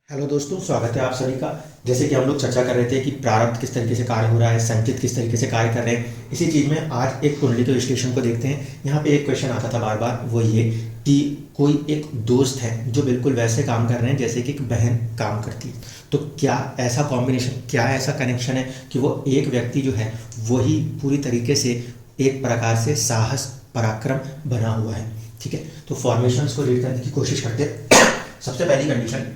Hello दोस्तों, स्वागत है आप सभी का। जैसे कि हम लोग चर्चा कर रहे थे कि प्रारब्ध किस तरीके से कार्य हो रहा है, संचित किस तरीके से कार्य कर रहे हैं, इसी चीज़ में आज एक कुंडली के विश्लेषण को देखते हैं। यहाँ पे एक क्वेश्चन आता था बार बार, वो ये कि कोई एक दोस्त है जो बिल्कुल वैसे काम कर रहे हैं जैसे कि एक बहन काम करती है। तो क्या ऐसा कॉम्बिनेशन, क्या ऐसा कनेक्शन है कि वो एक व्यक्ति जो है वही पूरी तरीके से एक प्रकार से साहस पराक्रम बना हुआ है। ठीक है, तो फॉर्मेशंस को रीड करने की कोशिश करते हैं। सबसे पहली कंडीशन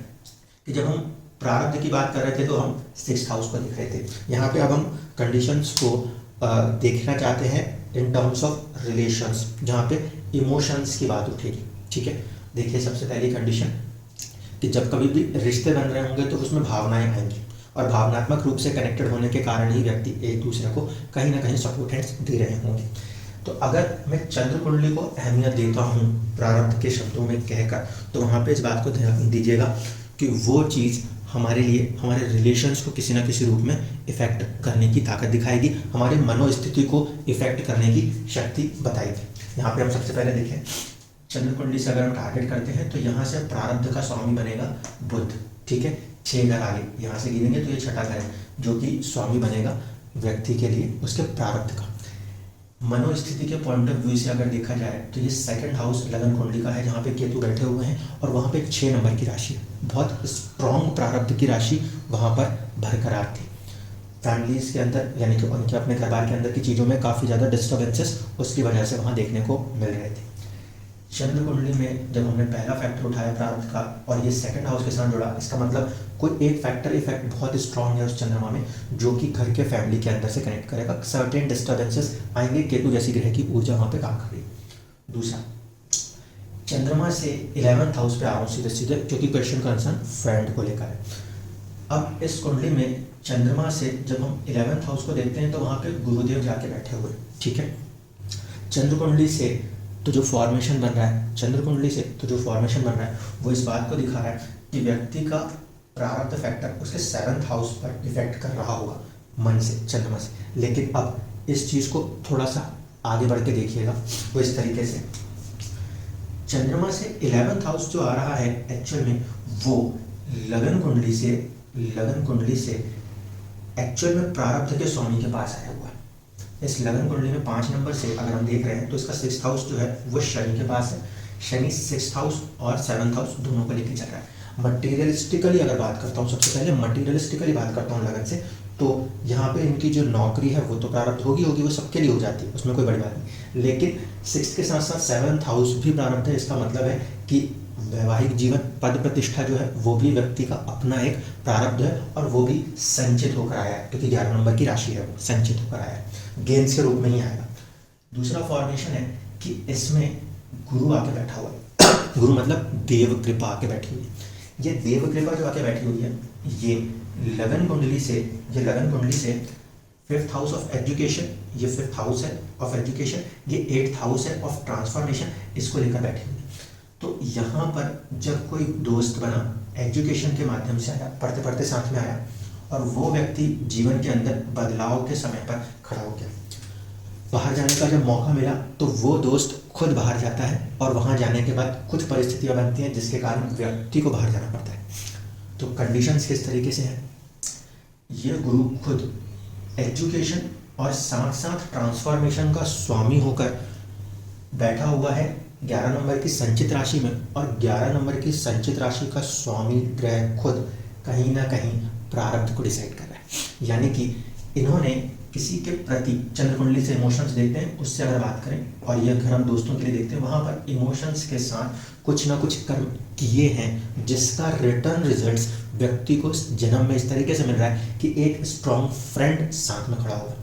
कि जब हम प्रारब्ध की बात कर रहे थे तो हम सिक्स्थ हाउस को देख रहे थे। यहाँ पे अब हम कंडीशंस को देखना चाहते हैं इन टर्म्स ऑफ रिलेशंस, जहाँ पे इमोशंस की बात उठेगी। ठीक है, देखिए सबसे पहली कंडीशन कि जब कभी भी रिश्ते बन रहे होंगे तो उसमें भावनाएं आएंगी और भावनात्मक रूप से कनेक्टेड होने के कारण ही व्यक्ति एक दूसरे को कहीं ना कहीं सपोर्टेंस दे रहे होंगे। तो अगर मैं चंद्र कुंडली को अहमियत देता हूँ प्रारब्ध के शब्दों में कहकर, तो वहाँ पे इस बात को ध्यान दीजिएगा कि वो चीज़ हमारे लिए हमारे रिलेशंस को किसी ना किसी रूप में इफ़ेक्ट करने की ताकत दिखाएगी, हमारे मनोस्थिति को इफ़ेक्ट करने की शक्ति बताएगी। यहाँ पे हम सबसे पहले देखें, चंद्र कुंडली से अगर हम टारगेट करते हैं तो यहाँ से प्रारब्ध का स्वामी बनेगा बुध। ठीक है, 6 घर आगे यहाँ से गिनेंगे तो ये छठा घर है जो कि स्वामी बनेगा व्यक्ति के लिए उसके प्रारब्ध का। मनोस्थिति के पॉइंट ऑफ व्यू से अगर देखा जाए तो ये सेकंड हाउस लगन कुंडली का है, जहाँ पे केतु बैठे हुए हैं और वहाँ पे एक 6 नंबर की राशि है। बहुत स्ट्रॉन्ग प्रारब्ध की राशि वहाँ पर बरकरार थी। फैमिलीज के अंदर यानी कि उनके अपने परिवार के अंदर की चीज़ों में काफ़ी ज़्यादा डिस्टर्बेंसेस उसकी वजह से वहाँ देखने को मिल रहे थे। चंद्र कुंडली में जब हमने पहला फैक्टर उठाया प्रारब्ध का और ये सेकंड हाउस के साथ जुड़ा, इसका मतलब कोई एक फैक्टर इफेक्ट बहुत स्ट्रॉन्ग है उस चंद्रमा में जो कि घर के फैमिली के अंदर से कनेक्ट करेगा। सर्टेन डिस्टर्बेंसेस आएंगे, केतु जैसी ग्रह की ऊर्जा वहाँ पे काम करेगी। दूसरा, चंद्रमा से 11th हाउस पे आ रहा हूँ सीधे सीधे, क्योंकि क्वेश्चन का आंसर फ्रेंड को लेकर है। अब इस कुंडली में चंद्रमा से जब हम 11th हाउस को देखते हैं तो वहाँ पे गुरुदेव जाके बैठे हुए। ठीक है, चंद्र कुंडली से तो जो फॉर्मेशन बन रहा है, चंद्र कुंडली से तो जो फॉर्मेशन बन रहा है वो इस बात को दिखा रहा है कि व्यक्ति का प्रारब्ध फैक्टर उसके 7th हाउस पर इफेक्ट कर रहा होगा मन से, चंद्रमा से। लेकिन अब इस चीज़ को थोड़ा सा आगे बढ़ के देखिएगा, वो इस तरीके से चंद्रमा से 11th हाउस जो आ रहा है एक्चुअल में वो लगन कुंडली से एक्चुअल में प्रारब्ध के स्वामी के पास आया हुआ है। इस लगन कुंडली में 5 नंबर से अगर हम देख रहे हैं तो इसका 6th हाउस जो है वो शनि के पास है। शनि 6th हाउस और 7th हाउस दोनों को लेके चल रहा है। मटीरियलिस्टिकली अगर बात करता हूँ, सबसे पहले मटीरियलिस्टिकली बात करता हूँ लगन से, तो यहाँ पे इनकी जो नौकरी है वो तो प्रारब्ध होगी वो सबके लिए हो जाती है, उसमें कोई बड़ी बात नहीं। लेकिन 6th के साथ साथ 7th हाउस भी प्रारब्ध है। इसका मतलब है कि वैवाहिक जीवन, पद प्रतिष्ठा जो है वो भी व्यक्ति का अपना एक प्रारब्ध है और वो भी संचित होकर आया है, क्योंकि 11 नंबर की राशि है, वो संचित होकर आया है, गेंस के रूप में ही आएगा। दूसरा फॉर्मेशन है कि इसमें गुरु आके बैठा हुआ है। गुरु मतलब देव कृपा आके बैठी हुई है। ये देव कृपा जो आके बैठी हुई है ये लगन कुंडली से 5th हाउस ऑफ एजुकेशन, ये 5th हाउस है ऑफ एजुकेशन, ये 8th हाउस है ऑफ ट्रांसफॉर्मेशन, इसको लेकर बैठी हुई है। तो यहाँ पर जब कोई दोस्त बना, एजुकेशन के माध्यम से आया, पढ़ते पढ़ते साथ में आया और वो व्यक्ति जीवन के अंदर बदलाव के समय पर खड़ा हो गया, बाहर जाने का जब मौका मिला तो वो दोस्त खुद बाहर जाता है और वहाँ जाने के बाद कुछ परिस्थितियाँ बनती हैं जिसके कारण व्यक्ति को बाहर जाना पड़ता है। तो कंडीशंस किस तरीके से हैं, ये गुरु खुद एजुकेशन और साथ साथ ट्रांसफॉर्मेशन का स्वामी होकर बैठा हुआ है 11 नंबर की संचित राशि में, और 11 नंबर की संचित राशि का स्वामी ग्रह खुद कहीं ना कहीं प्रारब्ध को डिसाइड कर रहा है। यानी कि इन्होंने किसी के प्रति, चंद्र कुंडली से इमोशंस देखते हैं, उससे अगर बात करें और ये अगर हम दोस्तों के लिए देखते हैं, वहाँ पर इमोशंस के साथ कुछ ना कुछ कर्म किए हैं जिसका रिटर्न रिजल्ट्स व्यक्ति को जन्म में इस तरीके से मिल रहा है कि एक स्ट्रॉन्ग फ्रेंड साथ में खड़ा हुआ है।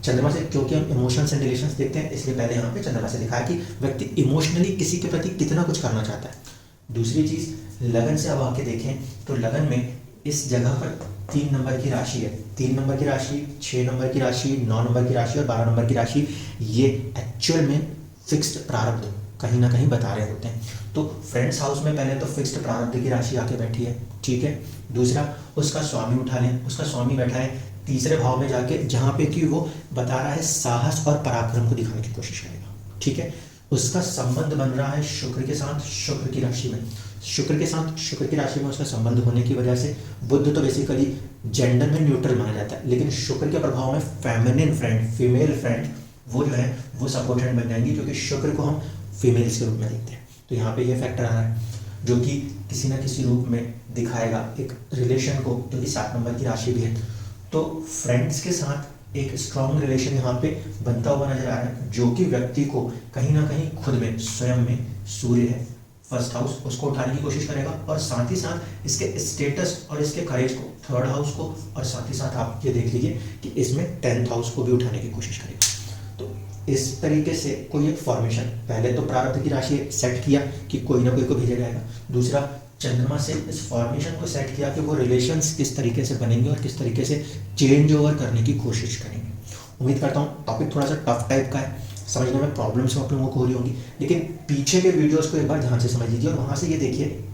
चंद्रमा से क्योंकि हम इमोशंस एंड रिलेशंस देखते हैं, इसलिए पहले यहाँ पे चंद्रमा से दिखा है कि व्यक्ति इमोशनली किसी के प्रति कितना कुछ करना चाहता है। दूसरी चीज़, लगन से अब आके देखें तो लगन में इस जगह पर 3 नंबर की राशि है, 3 नंबर की राशि, 6 नंबर की राशि, 9 नंबर की राशि और 12 नंबर की राशि, ये एक्चुअल में फिक्स्ड प्रारब्ध कहीं ना कहीं बता रहे होते हैं। तो फ्रेंड्स हाउस में पहले तो फिक्स्ड प्रारब्ध की राशि आके बैठी है। ठीक है, दूसरा उसका स्वामी उठा लें, उसका स्वामी बैठा है तीसरे भाव में जाके, जहाँ पे कि वो बता रहा है साहस और पराक्रम को दिखाने की कोशिश करेगा। ठीक है, उसका संबंध बन रहा है शुक्र के साथ, शुक्र की राशि में। शुक्र के साथ, शुक्र की राशि में उसका संबंध होने की वजह से बुध तो बेसिकली जेंडर में न्यूट्रल माना जाता है, लेकिन शुक्र के प्रभाव में फेमिनिन फ्रेंड, फीमेल फ्रेंड वो जो है वो सपोर्टेड बन जाएंगी, क्योंकि शुक्र को हम फीमेल्स के रूप में देखते हैं। तो यहाँ पे ये फैक्टर आ रहा है जो कि किसी ना किसी रूप में दिखाएगा एक रिलेशन को, जो कि 7 नंबर की राशि भी है। तो फ्रेंड्स के साथ एक स्ट्रॉन्ग रिलेशन यहाँ पे बनता हुआ नजर आ रहा है, जो कि व्यक्ति को कहीं ना कहीं खुद में स्वयं में सूर्य है फर्स्ट हाउस, उसको उठाने की कोशिश करेगा, और साथ ही साथ इसके स्टेटस और इसके करेज को, थर्ड हाउस को, और साथ ही साथ आप ये देख लीजिए कि इसमें 10th हाउस को भी उठाने की कोशिश करेगा। तो इस तरीके से कोई एक फॉर्मेशन, पहले तो प्रारब्ध की राशि सेट किया कि कोई ना कोई को भेजा जाएगा, दूसरा चंद्रमा से इस फॉर्मेशन को सेट किया कि वो रिलेशंस किस तरीके से बनेंगे और किस तरीके से चेंज ओवर करने की कोशिश करेंगे। उम्मीद करता हूँ टॉपिक थोड़ा सा टफ टाइप का है, समझने में प्रॉब्लम्स आप लोगों को हो रही होंगी, लेकिन पीछे के वीडियोस को एक बार ध्यान से समझ लीजिए और वहाँ से ये देखिए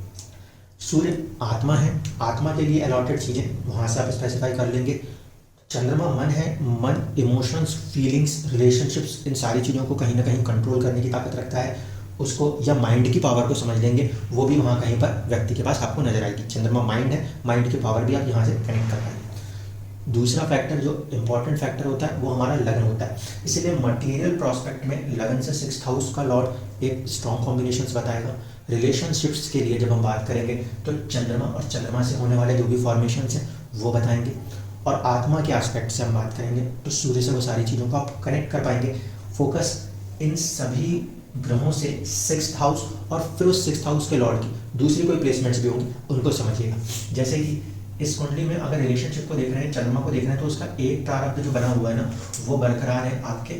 सूर्य आत्मा है, आत्मा के लिए अलॉटेड चीज़ें वहाँ से आप स्पेसिफाई कर लेंगे। चंद्रमा मन है, मन इमोशंस, फीलिंग्स, रिलेशनशिप्स, इन सारी चीज़ों को कहीं ना कहीं कंट्रोल करने की ताकत रखता है, उसको या माइंड की पावर को समझ लेंगे, वो भी वहाँ कहीं पर व्यक्ति के पास आपको नजर आएगी। चंद्रमा माइंड है, माइंड की पावर भी आप यहाँ से कनेक्ट कर पाएंगे। दूसरा फैक्टर जो इंपॉर्टेंट फैक्टर होता है वो हमारा लगन होता है, इसीलिए मटेरियल प्रोस्पेक्ट में लगन से 6th हाउस का लॉर्ड एक स्ट्रॉन्ग कॉम्बिनेशंस बताएगा। रिलेशनशिप्स के लिए जब हम बात करेंगे तो चंद्रमा और चंद्रमा से होने वाले जो भी फॉर्मेशंस हैं वो बताएंगे, और आत्मा के एस्पेक्ट से हम बात करेंगे तो सूर्य से वो सारी चीज़ों को आप कनेक्ट कर पाएंगे। फोकस इन सभी ग्रहों से 6th हाउस और फिर उस 6th हाउस के लॉर्ड की दूसरी कोई प्लेसमेंट्स भी होंगी उनको समझिएगा। जैसे कि इस कुंडली में अगर रिलेशनशिप को देख रहे हैं, चंद्रमा को देख रहे हैं, तो उसका एक प्रारब्ध जो बना हुआ है ना वो बरकरार है आपके,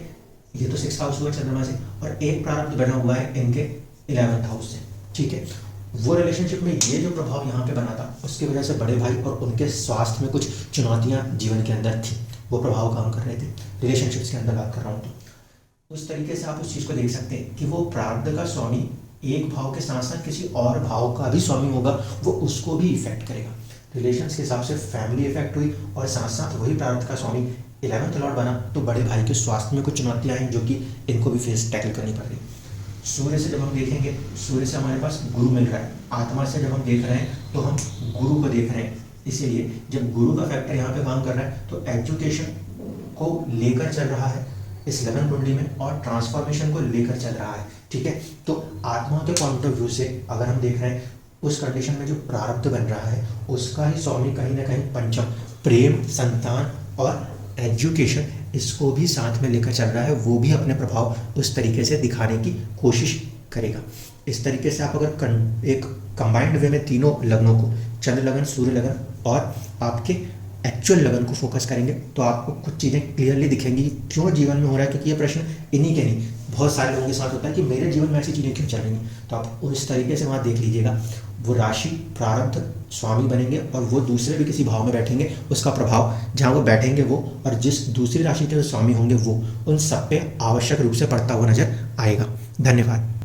ये तो 6th हाउस हुआ चंद्रमा से, और एक प्रारब्ध बना हुआ है इनके 11th हाउस से। ठीक है, वो रिलेशनशिप में ये जो प्रभाव यहाँ पे बना था उसकी वजह से बड़े भाई और उनके स्वास्थ्य में कुछ चुनौतियाँ जीवन के अंदर थी, वो प्रभाव काम कर रहे थे। रिलेशनशिप्स के अंदर बात कर रहा हूँ तो उस तरीके से आप उस चीज़ को देख सकते हैं कि वो प्रारब्ध का स्वामी एक भाव के साथ साथ किसी और भाव का भी स्वामी होगा, वो उसको भी इफेक्ट करेगा। रिलेशंस के हिसाब से फैमिली इफेक्ट हुई, और साथ साथ वही प्रारब्ध का स्वामी 11th लॉर्ड बना तो बड़े भाई के स्वास्थ्य में कुछ चुनौतियाँ आई जो कि इनको भी फेस टैकल करनी पड़ रही। सूर्य से जब हम देखेंगे, सूर्य से हमारे पास गुरु मिल रहा है, आत्मा से जब हम देख रहे हैं तो हम गुरु को देख रहे हैं, इसीलिए जब गुरु का फैक्टर यहाँ पे काम कर रहा है तो एजुकेशन को लेकर चल रहा है इस लगन कुंडली में, और ट्रांसफॉर्मेशन को लेकर चल रहा है। ठीक है, तो आत्मा के पॉइंट ऑफ व्यू से अगर हम देख रहे हैं उस कंडीशन में जो प्रारब्ध बन रहा है उसका ही स्वामी कहीं ना कहीं पंचम, प्रेम, संतान और एजुकेशन, इसको भी साथ में लेकर चल रहा है, वो भी अपने प्रभाव उस तरीके से दिखाने की कोशिश करेगा। इस तरीके से आप अगर एक कंबाइंड वे में तीनों लगनों को, चंद्र लगन, सूर्य लगन और आपके एक्चुअल लगन को फोकस करेंगे तो आपको कुछ चीज़ें क्लियरली दिखेंगी क्यों जीवन में हो रहा है, क्योंकि ये प्रश्न इन्हीं के नहीं बहुत सारे लोगों के साथ होता है कि मेरे जीवन में ऐसी चीज़ें क्यों चल रही हैं। तो आप उस तरीके से वहाँ देख लीजिएगा, वो राशि प्रारब्ध स्वामी बनेंगे और वो दूसरे भी किसी भाव में बैठेंगे, उसका प्रभाव जहाँ वो बैठेंगे वो और जिस दूसरी राशि के जो स्वामी होंगे वो उन सब पे आवश्यक रूप से पड़ता हुआ नजर आएगा। धन्यवाद।